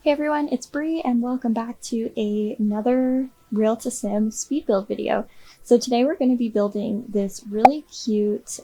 Hey everyone, it's Bree and welcome back to another Real to Sim speed build video. So today we're going to be building this really cute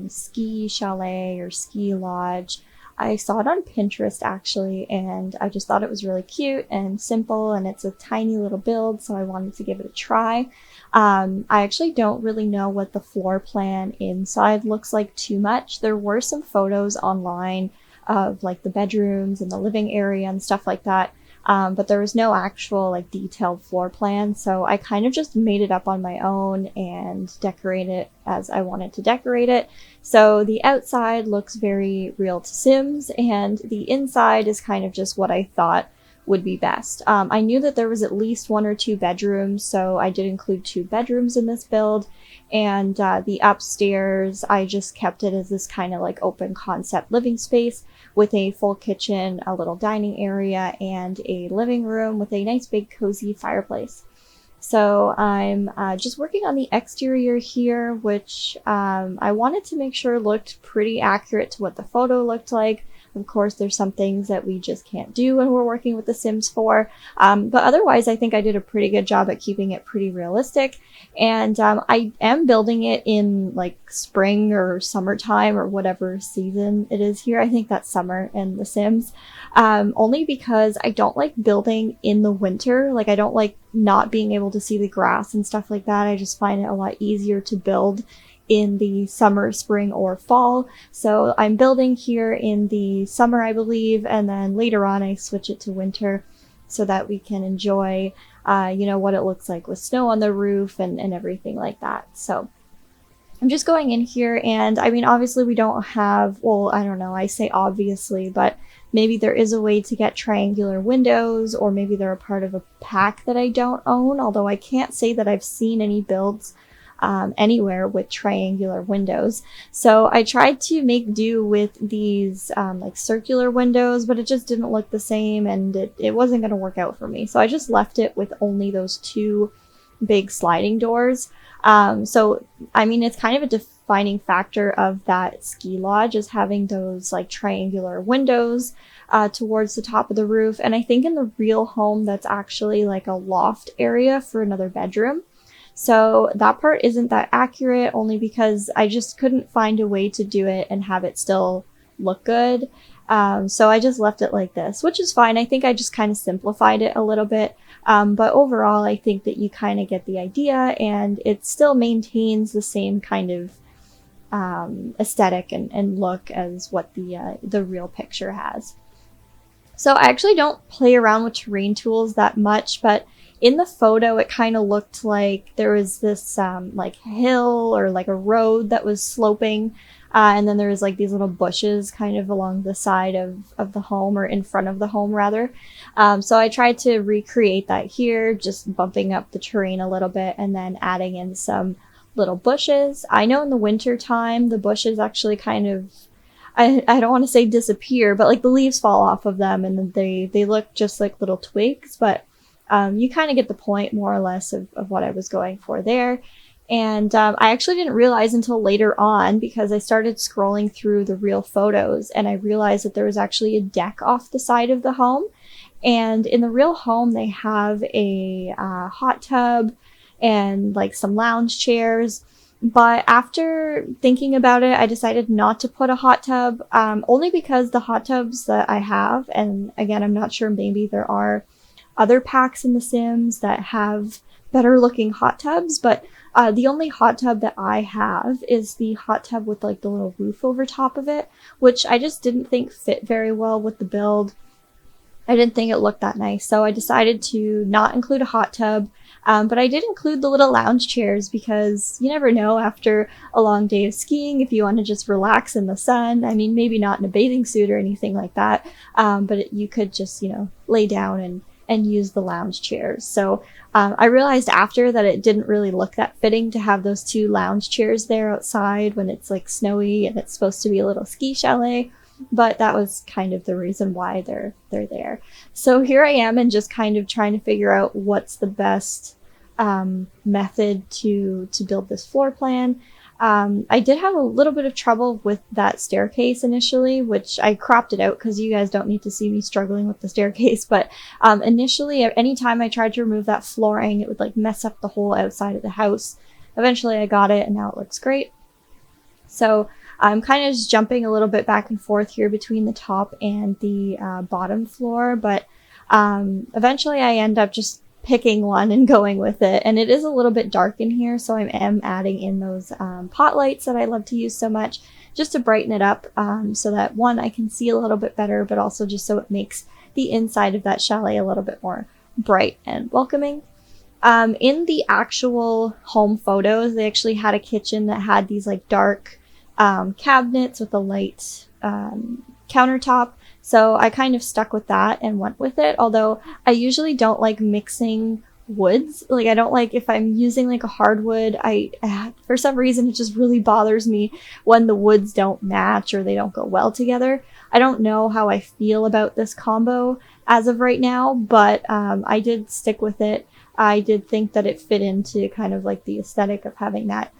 ski chalet or ski lodge. I saw it on Pinterest actually, and I just thought it was really cute and simple, and it's a tiny little build, so I wanted to give it a try. I actually don't really know what the floor plan inside looks like too much. There were some photos online of like the bedrooms and the living area and stuff like that. But there was no actual like detailed floor plan, so I kind of just made it up on my own and decorate it as I wanted to decorate it. So the outside looks very real to Sims, and the inside is kind of just what I thought would be best. I knew that there was at least 1 or 2 bedrooms, so I did include 2 bedrooms in this build. And the upstairs, I just kept it as this kind of like open concept living space with a full kitchen, a little dining area, and a living room with a nice big cozy fireplace. So I'm just working on the exterior here, which I wanted to make sure looked pretty accurate to what the photo looked like. Of course, there's some things that we just can't do when we're working with The Sims 4. But otherwise, I think I did a pretty good job at keeping it pretty realistic. And I am building it in like spring or summertime or whatever season it is here. I think that's summer in The Sims. Only because I don't like building in the winter. Like, I don't like not being able to see the grass and stuff like that. I just find it a lot easier to build in the summer, spring, or fall. So I'm building here in the summer, I believe, and then later on I switch it to winter so that we can enjoy, what it looks like with snow on the roof and everything like that. So I'm just going in here, and I mean, obviously we don't have, well, I don't know, I say obviously, but maybe there is a way to get triangular windows, or maybe they're a part of a pack that I don't own, although I can't say that I've seen any builds anywhere with triangular windows. So I tried to make do with these like circular windows, but it just didn't look the same, and it wasn't going to work out for me. So I just left it with only those 2 big sliding doors. So I mean, it's kind of a defining factor of that ski lodge is having those like triangular windows towards the top of the roof. And I think in the real home, that's actually like a loft area for another bedroom. So that part isn't that accurate, only because I just couldn't find a way to do it and have it still look good. So I just left it like this, which is fine. I think I just kind of simplified it a little bit. But overall, I think that you kind of get the idea, and it still maintains the same kind of aesthetic and look as what the real picture has. So I actually don't play around with terrain tools that much, but in the photo, it kind of looked like there was this like hill or like a road that was sloping. And then there was like these little bushes kind of along the side of the home, or in front of the home rather. So I tried to recreate that here, just bumping up the terrain a little bit and then adding in some little bushes. I know in the winter time, the bushes actually kind of, I don't want to say disappear, but like the leaves fall off of them and they look just like little twigs, but you kind of get the point more or less of what I was going for there. And I actually didn't realize until later on, because I started scrolling through the real photos and I realized that there was actually a deck off the side of the home. And in the real home, they have a hot tub and like some lounge chairs. But after thinking about it, I decided not to put a hot tub, only because the hot tubs that I have, and again, I'm not sure, maybe there are other packs in The Sims that have better looking hot tubs, but the only hot tub that I have is the hot tub with like the little roof over top of it, which I just didn't think fit very well with the build. I didn't think it looked that nice, so I decided to not include a hot tub, but I did include the little lounge chairs because you never know after a long day of skiing if you want to just relax in the sun. I mean, maybe not in a bathing suit or anything like that, but you could just, lay down and use the lounge chairs. So I realized after that it didn't really look that fitting to have those 2 lounge chairs there outside when it's like snowy and it's supposed to be a little ski chalet, but that was kind of the reason why they're there. So here I am, and just kind of trying to figure out what's the best method to build this floor plan. I did have a little bit of trouble with that staircase initially, which I cropped it out because you guys don't need to see me struggling with the staircase. But initially, anytime I tried to remove that flooring, it would like mess up the whole outside of the house. Eventually I got it and now it looks great. So I'm kind of just jumping a little bit back and forth here between the top and the bottom floor, but eventually I end up just picking one and going with it. And it is a little bit dark in here, so I am adding in those pot lights that I love to use so much, just to brighten it up, so that one, I can see a little bit better, but also just so it makes the inside of that chalet a little bit more bright and welcoming. In the actual home photos, they actually had a kitchen that had these like dark cabinets with a light countertop. So I kind of stuck with that and went with it. Although I usually don't like mixing woods. Like I don't like, if I'm using like a hardwood, for some reason it just really bothers me when the woods don't match or they don't go well together. I don't know how I feel about this combo as of right now, but I did stick with it. I did think that it fit into kind of like the aesthetic of having that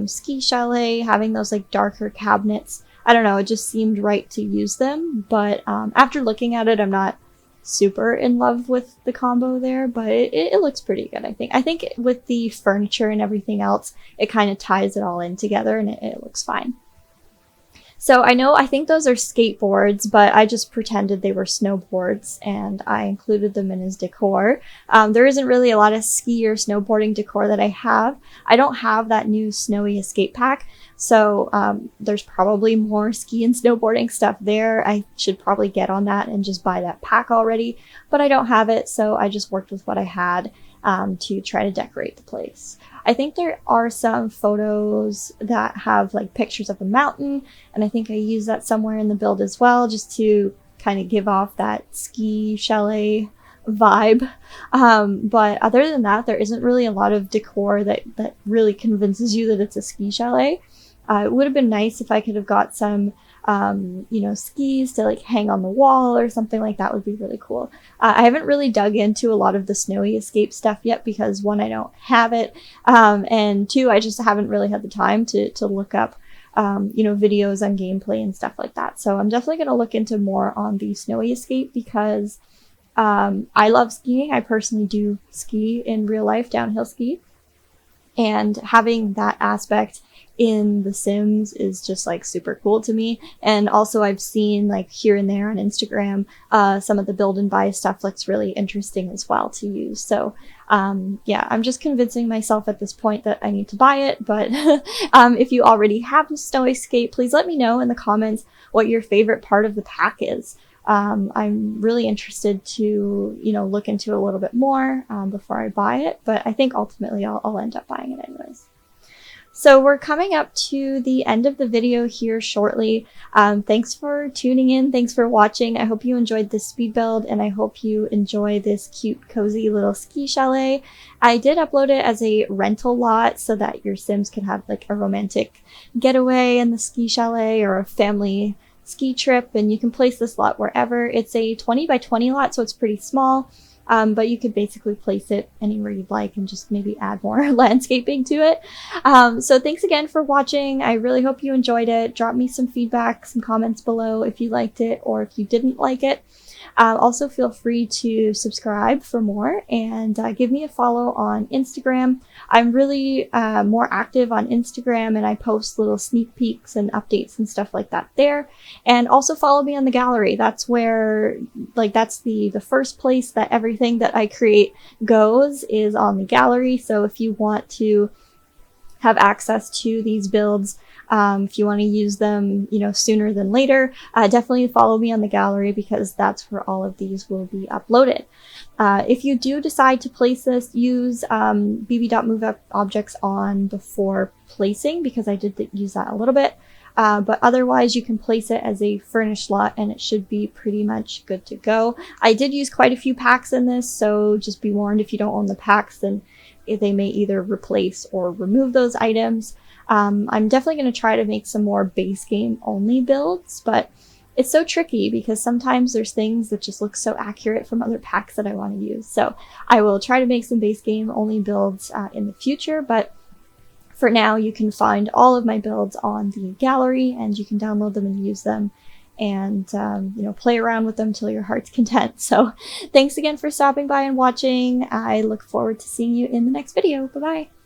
ski chalet, having those like darker cabinets. I don't know, it just seemed right to use them. But after looking at it, I'm not super in love with the combo there, but it looks pretty good, I think. I think with the furniture and everything else, it kind of ties it all in together and it looks fine. So I think those are skateboards, but I just pretended they were snowboards and I included them in as decor. There isn't really a lot of ski or snowboarding decor that I have. I don't have that new snowy escape pack, so there's probably more ski and snowboarding stuff there. I should probably get on that and just buy that pack already, but I don't have it, so I just worked with what I had to try to decorate the place. I think there are some photos that have like pictures of a mountain, and I think I use that somewhere in the build as well, just to kind of give off that ski chalet vibe. But other than that, there isn't really a lot of decor that really convinces you that it's a ski chalet. It would have been nice if I could have got some skis to like hang on the wall or something like that. Would be really cool. I haven't really dug into a lot of the snowy escape stuff yet because one, I don't have it, and two, I just haven't really had the time to look up videos on gameplay and stuff like that. So I'm definitely going to look into more on the snowy escape because I love skiing. I personally do ski in real life, downhill ski, and having that aspect in The Sims is just like super cool to me. And also I've seen like here and there on Instagram, some of the build and buy stuff looks really interesting as well to use. So yeah, I'm just convincing myself at this point that I need to buy it. But if you already have the Snow Escape, please let me know in the comments what your favorite part of the pack is. I'm really interested to, look into it a little bit more before I buy it, but I think ultimately I'll end up buying it anyways. So we're coming up to the end of the video here shortly. Thanks for tuning in. Thanks for watching. I hope you enjoyed this speed build and I hope you enjoy this cute, cozy little ski chalet. I did upload it as a rental lot so that your Sims can have like a romantic getaway in the ski chalet or a family ski trip, and you can place this lot wherever. It's a 20 by 20 lot, so it's pretty small. But you could basically place it anywhere you'd like and just maybe add more landscaping to it. So thanks again for watching. I really hope you enjoyed it. Drop me some feedback, some comments below if you liked it or if you didn't like it. Also feel free to subscribe for more and give me a follow on Instagram. I'm really more active on Instagram and I post little sneak peeks and updates and stuff like that there. And also follow me on the gallery. That's where, that's the first place that everything that I create goes, is on the gallery. So if you want to have access to these builds, if you want to use them, sooner than later, definitely follow me on the gallery because that's where all of these will be uploaded. If you do decide to place this, use bb.moveobjects on before placing because I did use that a little bit. But otherwise you can place it as a furnished lot and it should be pretty much good to go. I did use quite a few packs in this, so just be warned if you don't own the packs, then they may either replace or remove those items. I'm definitely going to try to make some more base game only builds, but it's so tricky because sometimes there's things that just look so accurate from other packs that I want to use. So I will try to make some base game only builds in the future, but for now, you can find all of my builds on the gallery, and you can download them and use them and play around with them till your heart's content. So thanks again for stopping by and watching. I look forward to seeing you in the next video. Bye bye.